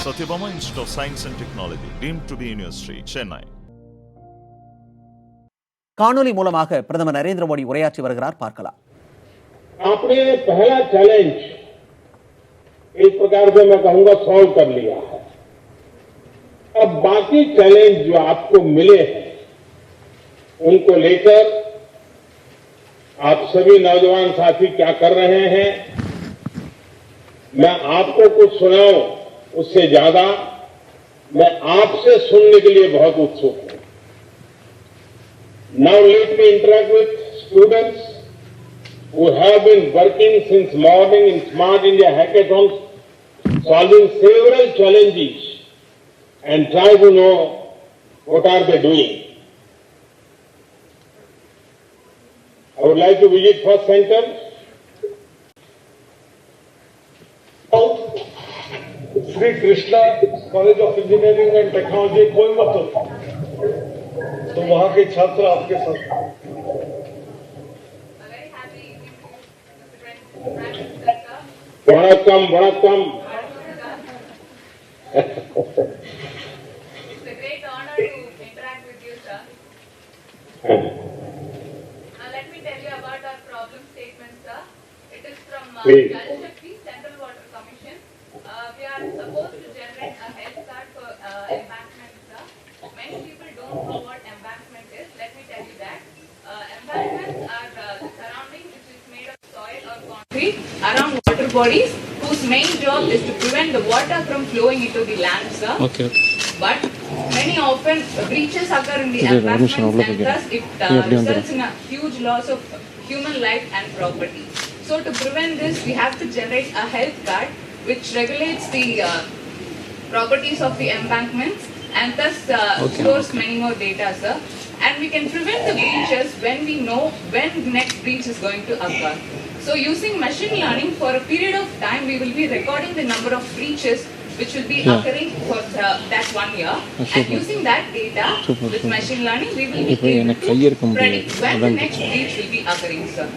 Satyabama Institute of Science and Technology, deemed to be University, Chennai. காணொலி மூலமாக பிரதமர் நரேந்திர மோடி உரையாற்றி வருகிறார், பார்க்கலாம். आपने पहला चैलेंज इस प्रकार से मैं कहूंगा सॉल्व कर लिया है। अब बाकी चैलेंज जो आपको मिले हैं उनको लेकर आप सभी नौजवान साथी क्या कर रहे हैं, मैं आपको कुछ सुनाऊं उससे ज्यादा मैं आपसे सुनने के लिए बहुत उत्सुक हूं। Now let me interact with students who have been working since morning in Smart India Hackathons, solving several challenges and try to know what are they doing. I would like to visit first center. Shri Krishna college of engineering and technology Coimbatore, तो वहाँ के छात्र आपके साथ। वणक्कम वणक्कम। It's a great honor to interact with you, sir. Let me tell you about our problem statement, sir. It is from Jal Shakti, Central Water Commission. We are supposed to generate a health card for embankment, sir. Many people don't know what embankment is. Let me tell you that. Embankments are the surrounding which is made of soil or concrete around water bodies whose main job is to prevent the water from flowing into the land, sir. Okay. But many often breaches occur in the embankments and thus it results in a huge loss of human life and property. So to prevent this, we have to generate a health card which regulates the properties of the embankments and thus stores many more data, sir. And we can prevent the breaches when we know when the next breach is going to occur. So using machine learning for a period of time, we will be recording the number of breaches which will be occurring for that 1 year. And using that data with machine learning, we will be able to predict when the next breach will be occurring, sir.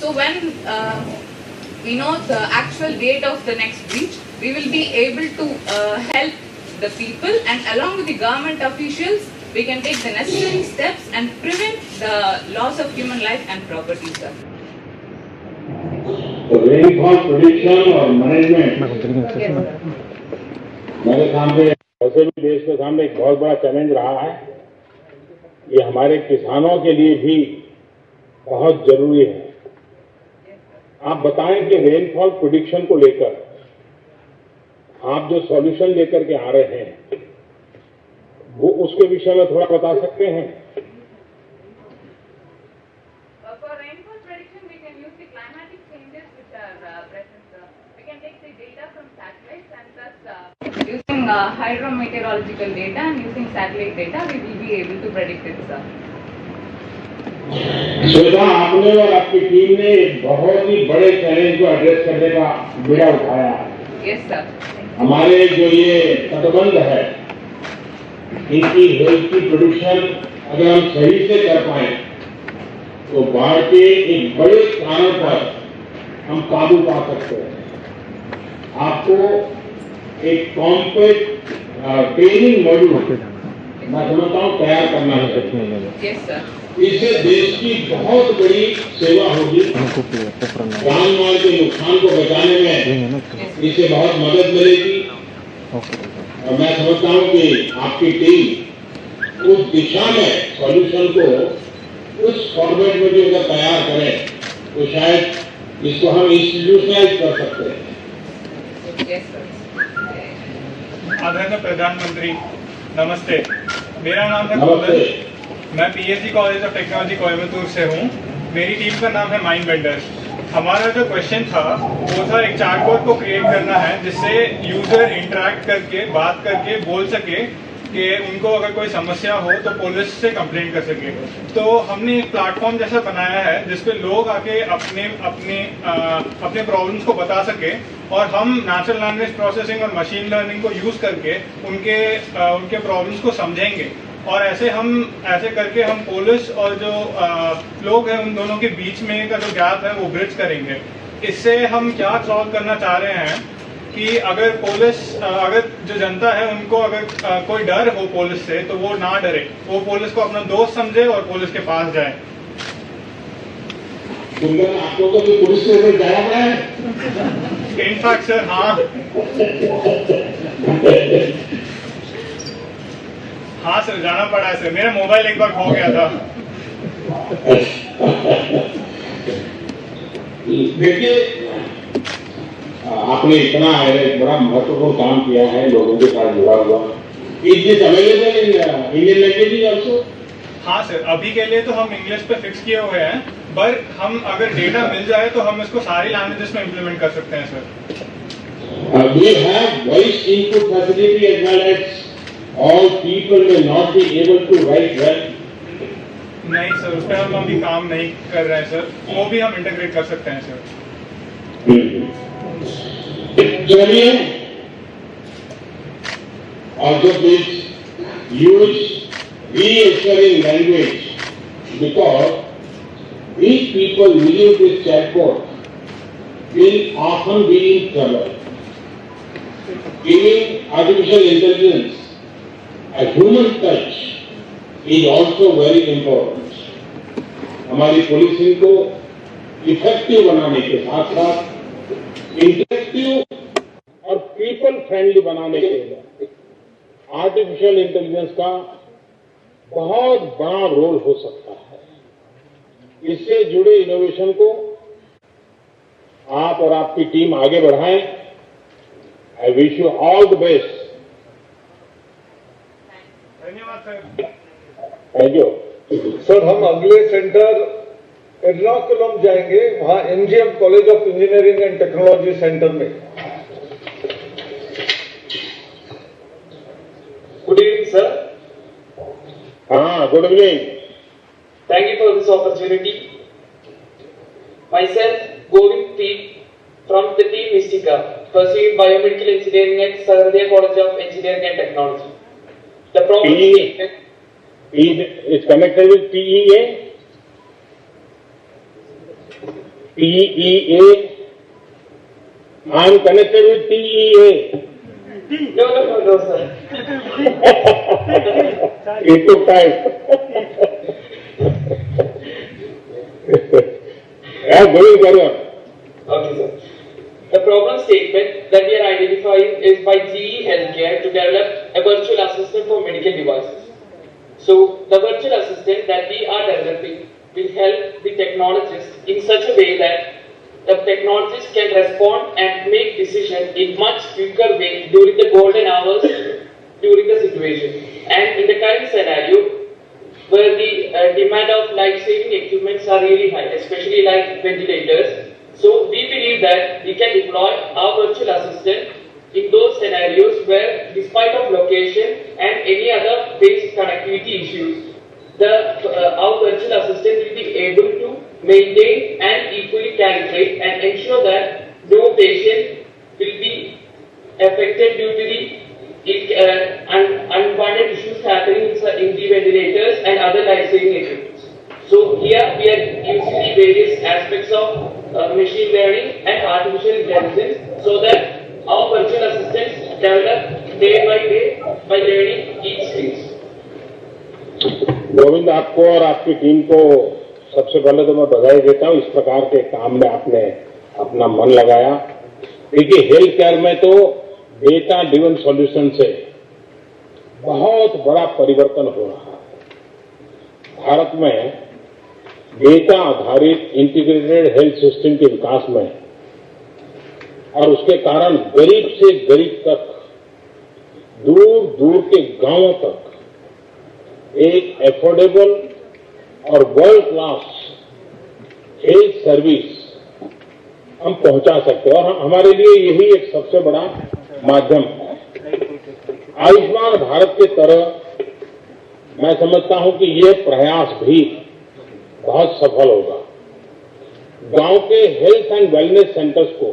So when we know the actual date of the next breach, we will be able to help the people, and along with the government officials, we can take the necessary steps and prevent the loss of human life and property, sir. Rainfall prediction और management मेरे सामने वैसे भी देश के सामने एक बहुत बड़ा चैलेंज रहा है। ये हमारे किसानों के लिए भी बहुत जरूरी है। आप बताएं कि रेनफॉल प्रेडिक्शन को लेकर आप जो सॉल्यूशन लेकर के आ रहे हैं वो उसके विषय में थोड़ा बता सकते हैं? For rainfall prediction, we can use the climatic changes which are present, sir. We can take the data from satellites and thus using hydrometeorological data and using satellite data, we will be able to predict it, sir. Shweta, आपने और आपकी team ने एक बहुत ही बड़े challenge को address करने का बीड़ा उठाया है। Yes, sir. हमारे जो ये तटबंध है इनकी हेल्थ की प्रोडक्शन अगर हम सही से कर पाए तो बाढ़ के एक बड़े कारण पर हम काबू पा सकते हैं। आपको एक कॉम्पैक्ट ट्रेनिंग मॉड्यूल मैं समझता हूँ तैयार करना है। Yes, sir. इससे देश की बहुत बड़ी सेवा होगी। जान माल के नुकसान को बचाने में इससे बहुत मदद मिलेगी और मैं समझता हूँ कि आपकी टीम उस दिशा में सॉल्यूशन को उस फॉर्मेट में भी अगर तैयार करें तो शायद इसको हम इंस्टीट्यूशनलाइज कर सकते हैं। आदरणीय प्रधानमंत्री नमस्ते, मेरा नाम है कौशल, मैं PhD college of technology Coimbatore से हूँ। मेरी टीम का नाम है माइंड बेंडर्स। हमारा जो क्वेश्चन था वो था एक चार्टबोर्ड को क्रिएट करना है जिससे यूजर इंटरेक्ट करके बात करके बोल सके कि उनको अगर कोई समस्या हो तो पुलिस से कंप्लेंट कर सके। तो हमने एक प्लेटफॉर्म जैसा बनाया है जिसपे लोग आके अपने प्रॉब्लम्स को बता सके और हम नेचुरल लैंग्वेज प्रोसेसिंग और मशीन लर्निंग को यूज करके उनके प्रॉब्लम्स को समझेंगे और ऐसे करके हम पुलिस और जो लोग हैं उन दोनों के बीच में का जो गैप है वो ब्रिज करेंगे। इससे हम क्या सॉल्व करना चाह रहे हैं कि अगर अगर जो जनता है उनको अगर कोई डर हो पुलिस से तो वो ना डरे, वो पुलिस को अपना दोस्त समझे और पुलिस के पास जाए। आपको तो पुलिस से जाना पड़ा है? इनफैक्ट सर हाँ हाँ सर जाना पड़ा है सर, मेरा मोबाइल एक बार खो गया था। देखिए आपने इतना बड़ा महत्वपूर्ण काम किया है, लोगों के साथ जुड़ा हुआ। Is this available in Indian language also? हाँ सर, अभी के लिए तो हम इंग्लिश पे फिक्स किए हुए हैं, पर हम अगर डेटा मिल जाए तो हम इसको सारी लैंग्वेजेस में इम्प्लीमेंट कर सकते हैं sir. Do you have voice input facility as well as all people may not be able to write well? नहीं सर, उस पर हम अभी काम नहीं कर रहे हैं सर, वो भी हम इंटीग्रेट कर सकते हैं सर। चलिए, also please use reassuring language because these people using this chatbot will often be in trouble. Giving artificial intelligence a human touch is also very important. हमारी पुलिसिंग को इफेक्टिव बनाने के साथ साथ इंटरेक्टिव और पीपल फ्रेंडली बनाने के लिए आर्टिफिशियल इंटेलिजेंस का बहुत बड़ा रोल हो सकता है। इससे जुड़े इनोवेशन को आप और आपकी टीम आगे बढ़ाएं। I wish you all the best. धन्यवाद सर। Thank you sir. हम अगले सेंटर एर्नाकुलम जाएंगे, वहां MGM college of engineering and technology centre में। Good evening sir. हाँ, good evening. Thank you for this opportunity. Myself, Govind P. from the team Mystica, pursuing biomedical engineering at Saharadaya College of Engineering and Technology. The problem statement is connected with PEA. PEA. I am connected with PEA. No, sir. It took time. Going forward. Okay, sir. The problem statement that we are identifying is by GE Healthcare to develop a virtual assistant for medical devices. So, the virtual assistant that we are developing will help the technologists in such a way that the technologists can respond and make decisions in much quicker way during the golden hours during the situation. And in the current scenario, where the demand of life-saving equipments are really high, especially like ventilators. So we believe that we can deploy our virtual assistant in those scenarios where, despite of location and any other basic connectivity issues, our virtual assistant will be able to maintain and equally calibrate and ensure that no patient will be affected due to the unwanted issues happening in the ventilators and other life-saving equipment. So here we are using the various aspects of machine learning and artificial intelligence so that our virtual assistants develop day by day by learning each stage. Govind, आपको और आपकी team को सबसे पहले तो मैं बधाई देता हूं। इस प्रकार के काम में आपने अपना मन लगाया। देखिए, हेल्थ केयर में तो डेटा ड्रिवन सॉल्यूशन से बहुत बड़ा परिवर्तन हो रहा है। भारत में डेटा आधारित इंटीग्रेटेड हेल्थ सिस्टम के विकास में और उसके कारण गरीब से गरीब तक, दूर दूर के गांवों तक एक एफोर्डेबल और वर्ल्ड क्लास हेल्थ सर्विस हम पहुंचा सकते हैं और हमारे लिए यही एक सबसे बड़ा माध्यम है। आयुष्मान भारत के तरह मैं समझता हूं कि ये प्रयास भी बहुत सफल होगा। गांव के हेल्थ एंड वेलनेस सेंटर्स को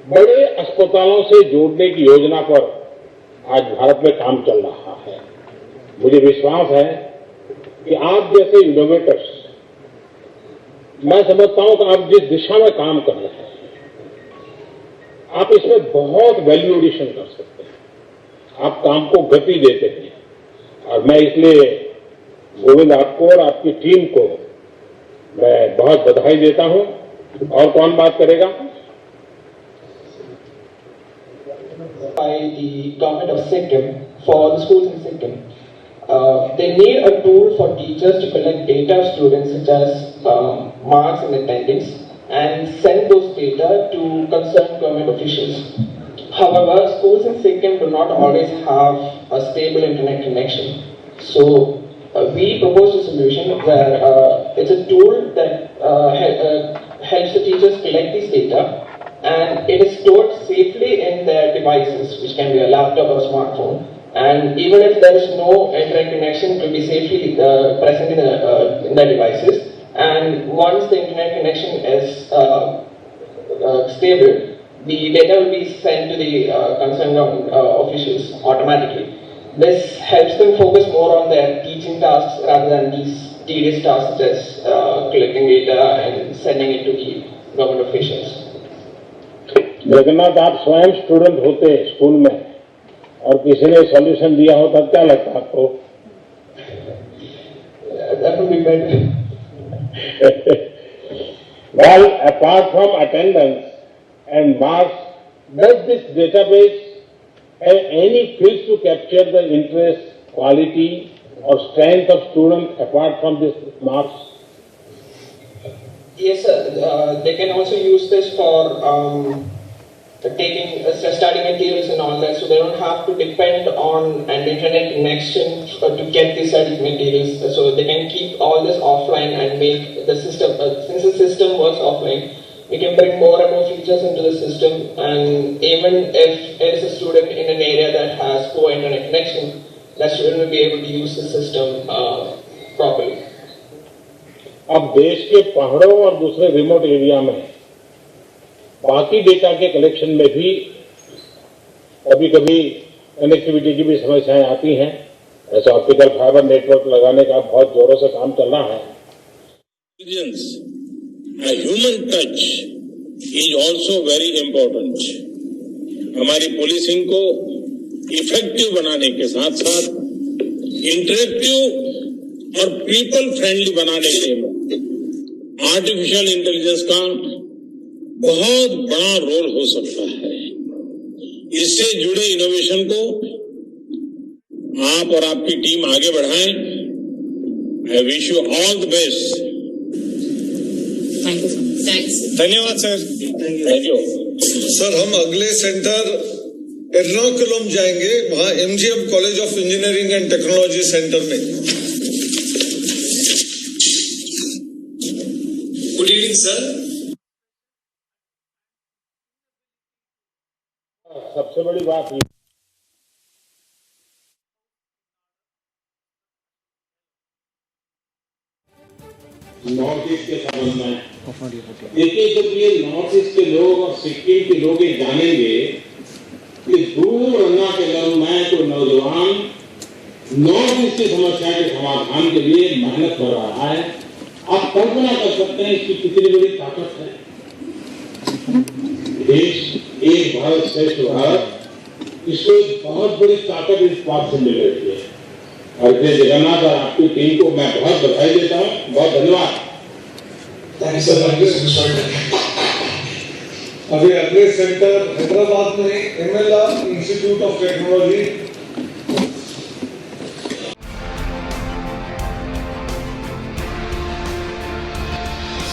बड़े अस्पतालों से जोड़ने की योजना पर आज भारत में काम चल रहा है। मुझे विश्वास है कि आप जैसे इनोवेटर्स, मैं समझता हूं कि आप जिस दिशा में काम कर रहे हैं, आप इसमें बहुत वैल्यू एडिशन कर सकते हैं, आप काम को गति देते हैं। और मैं इसलिए गोविंद आपको और आपकी टीम को मैं बहुत बधाई देता हूं। और कौन बात करेगा? By the government of Sikkim for the schools in Sikkim. They need a tool for teachers to collect data of students such as marks and attendance and send those data to concerned government officials. However, schools in Sikkim do not always have a stable internet connection. So we proposed a solution where it's a tool that helps the teachers collect these data, and it is stored safely in their devices, which can be a laptop or a smartphone. And even if there is no internet connection, it will be safely present in the devices. And once the internet connection is stable, the data will be sent to the concerned officials automatically. This helps them focus more on their teaching tasks rather than these tedious tasks such as collecting data and sending it to the government officials. Jagannath, आप स्वयं student होते school में और किसी ने solution दिया हो तब क्या लगता है आपको? That would be better. Well, apart from attendance and marks, does this database have any fields to capture the interest, quality or strength of students apart from this marks? Yes, sir. They can also use this for taking study materials and all that, so they don't have to depend on an internet connection to get these study materials. So they can keep all this offline and make the system. Since the system works offline, we can bring more and more features into the system. And even if there is a student in an area that has poor internet connection, that student will be able to use the system properly. अब देश के पहाड़ों और दूसरे remote area में बाकी data के collection में भी कभी कभी कनेक्टिविटी की भी समस्याएं आती हैं। ऐसे ऑप्टिकल फाइबर नेटवर्क लगाने का बहुत जोरों से काम चल रहा है। A human touch is also very important. हमारी पुलिसिंग को इफेक्टिव बनाने के साथ साथ इंटरेक्टिव और पीपल फ्रेंडली बनाने के लिए आर्टिफिशियल इंटेलिजेंस का बहुत बड़ा रोल हो सकता है। इससे जुड़े इनोवेशन को आप और आपकी टीम आगे बढ़ाएं। I wish you all the best. धन्यवाद सर। Thank you sir. हम अगले सेंटर एर्नाकुलम जाएंगे, वहां MGM college of engineering and technology centre में। Good evening sir. सबसे बड़ी बात ये नॉर्थ ईस्ट के संबंध में देखिए, जब ये नॉर्थ ईस्ट के लोग और सिक्किम के लोग ये जानेंगे कि दूर अरुणाचल में तो नौजवान नॉर्थ ईस्ट की समस्या के समाधान के लिए मेहनत कर रहा है, आप कल्पना कर सकते हैं इसकी कितनी बड़ी ताकत है। देश एक भारत श्रेष्ठ भारत, इसको एक बहुत बड़ी ताकत इस बात से मिल रही है। और इसलिए जगन्नाथ और आपकी टीम को मैं बहुत बधाई देता हूँ। बहुत धन्यवाद। अभी अगले सेंटर हैदराबाद में MLR institute of technology.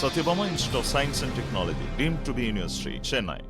Satyabama Institute of Science and Technology, deemed to be University, Chennai.